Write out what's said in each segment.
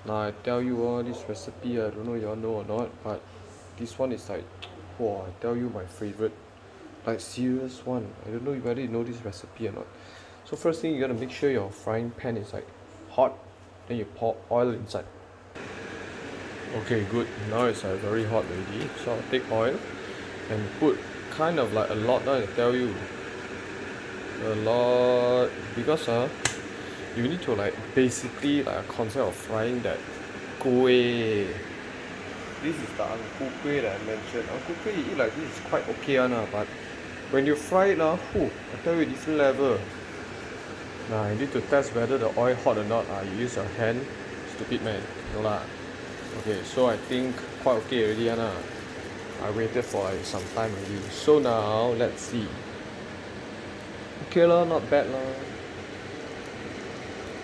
Now I tell you all this recipe, I don't know y'all know or not, but this one is like, wow, I tell you my favorite, like serious one. I don't know whether you know this recipe or not. So first thing, you gotta make sure your frying pan is like hot, then you pour oil inside. Okay, good. Now it's very hot already. So I'll take oil and put kind of like a lot. I tell you, a lot, because you need to like basically like a concept of frying that kuih. This is the Ang Gu Kuih that I mentioned. Ang Gu Kuih you eat like this is quite okay but when you fry it I tell you different level. Now you need to test whether the oil hot or not. You use your hand. Stupid man. No lah. Okay, so I think quite okay already I waited for like some time already. So now let's see. Okay lah, not bad lah.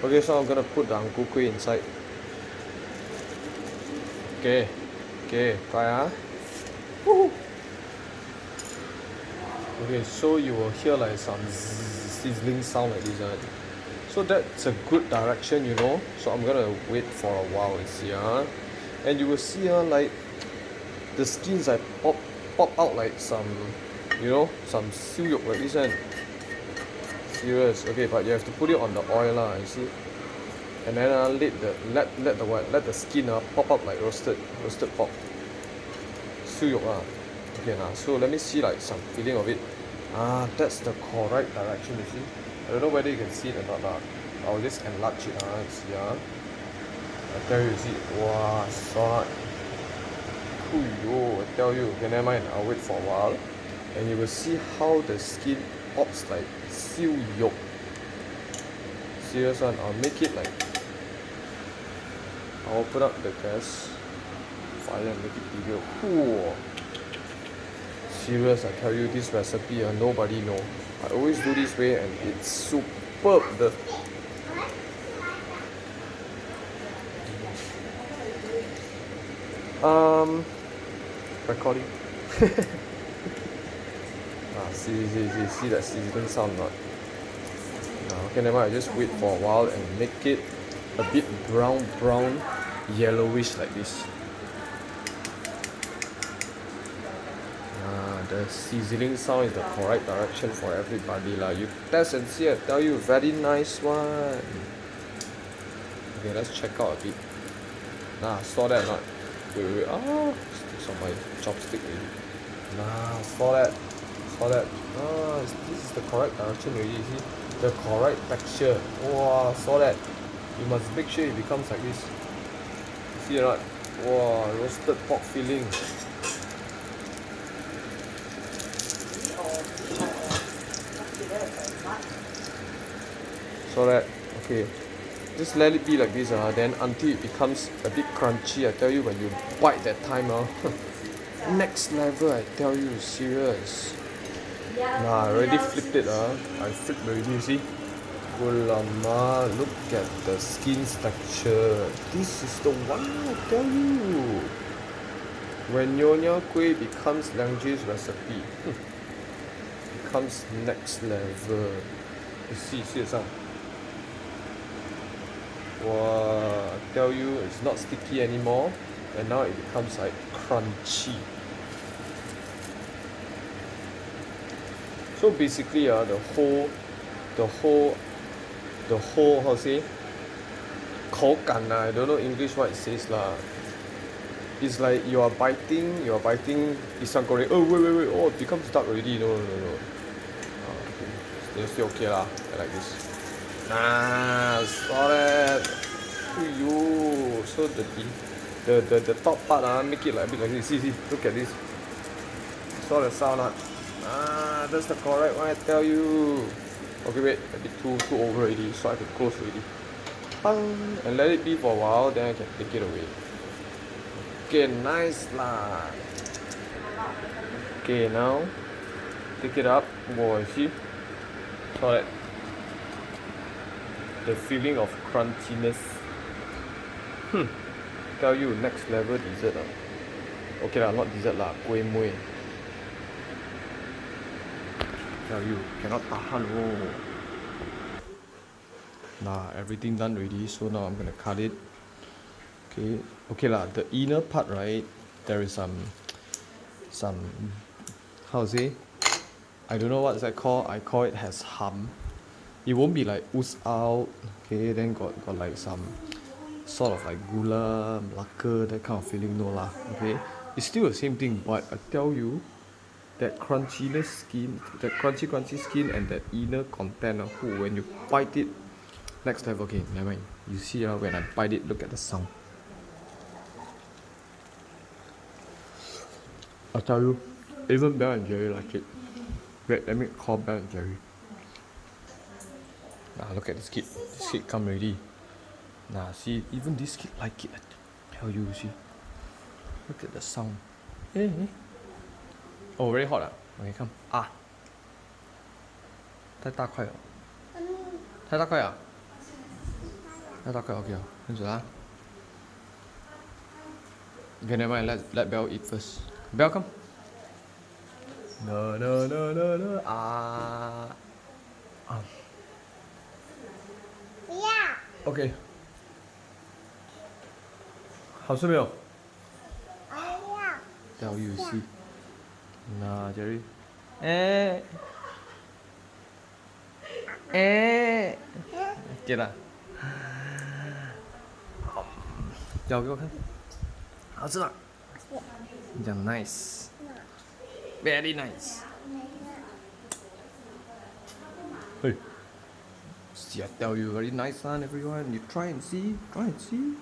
Okay, so I'm gonna put the Ang Gu Kuih inside. Okay, try Woohoo. Okay, so you will hear like some sizzling sound like this So that's a good direction, you know. So I'm gonna wait for a while and see and you will see like the skins like pop out like some, you know, some syok like this Serious. Okay, but you have to put it on the oil you see. And then let the skin pop up like roasted pork. Syok Okay now, so let me see like some feeling of it. That's the correct direction, you see. I don't know whether you can see it or not. I'll just enlarge it see I tell you, see. Wow, so I tell you. Okay, never mind. I'll wait for a while, and you will see how the skin pops like syok. Serious one. I'll make it like. I'll open up the gas fire and make it bigger. Ooh. Serious, I tell you, this recipe nobody know. I always do this way and it's superb. Recording. See that sizzling sound not? Okay, never mind. I just wait for a while and make it a bit brown, yellowish like this. The sizzling sound is the correct direction for everybody lah. You test and see. I tell you, very nice one. Okay, let's check out a bit. Saw that not? Wait. Sticks on my chopstick already. Saw that. This is the correct direction already. See the correct texture. Wow, saw that. You must make sure it becomes like this. See or not? Wow, roasted pork filling. So that, okay, just let it be like this then until it becomes a bit crunchy. I tell you, when you bite that time next level, I tell you, serious. I already flipped it I flipped already, you see. Ulama, look at the skin's texture. This is the one, I tell you. When Nyonya Kuih becomes Liangji's recipe, becomes next level. You see it Wow, I tell you, it's not sticky anymore, and now it becomes like crunchy. So basically the whole how to say 口感I don't know English what it says lah. It's like you are biting pisang goreng. Oh wait, oh it becomes dark already. No. Okay. Still okay lah. I like this. Saw that. So the top part make it like a bit like this. See, look at this. Saw the sound that's the correct one, I tell you. Okay, wait, a bit too over already, so I can close already. And let it be for a while, then I can take it away. Okay, nice lah. Okay, now take it up. Whoa, see? Saw that. The feeling of crunchiness. Tell you, next level dessert Okay lah, not dessert lah, kuih muih. Tell you, cannot tahan everything done already, so now I'm gonna cut it. Okay, okay lah. The inner part, right? There is some how to say? I don't know what's that called. I call it has hum. It won't be like ooze out. Okay, then got like some sort of like gula, melaka, that kind of feeling. No lah. Okay, it's still the same thing. But I tell you, that crunchiness skin, that crunchy skin, and that inner content. When you bite it, next level. Okay, never mind. You see, when I bite it, look at the sound. I tell you, even Belle and Jerry like it. Wait, let me call Belle and Jerry. Nah, look at this kid. This kid come already. Nah, see, even this kid like it. I tell you, see. Look at the sound. Eh, eh. Oh, very hot. Okay, come. Ah. 太大块了。太大块了。太大块 OK 了，跟着啦。Okay, never mind. Let Belle eat first. Belle, come. No, no, no, no, no. Ah. OK。好吃没有？Tell you see. Nah, Jerry. Eh. Eh. 给了。咬给我看。好吃吗？讲 nice. Very nice. Hey. See, I tell you, very nice one, everyone. You try and see. Try and see.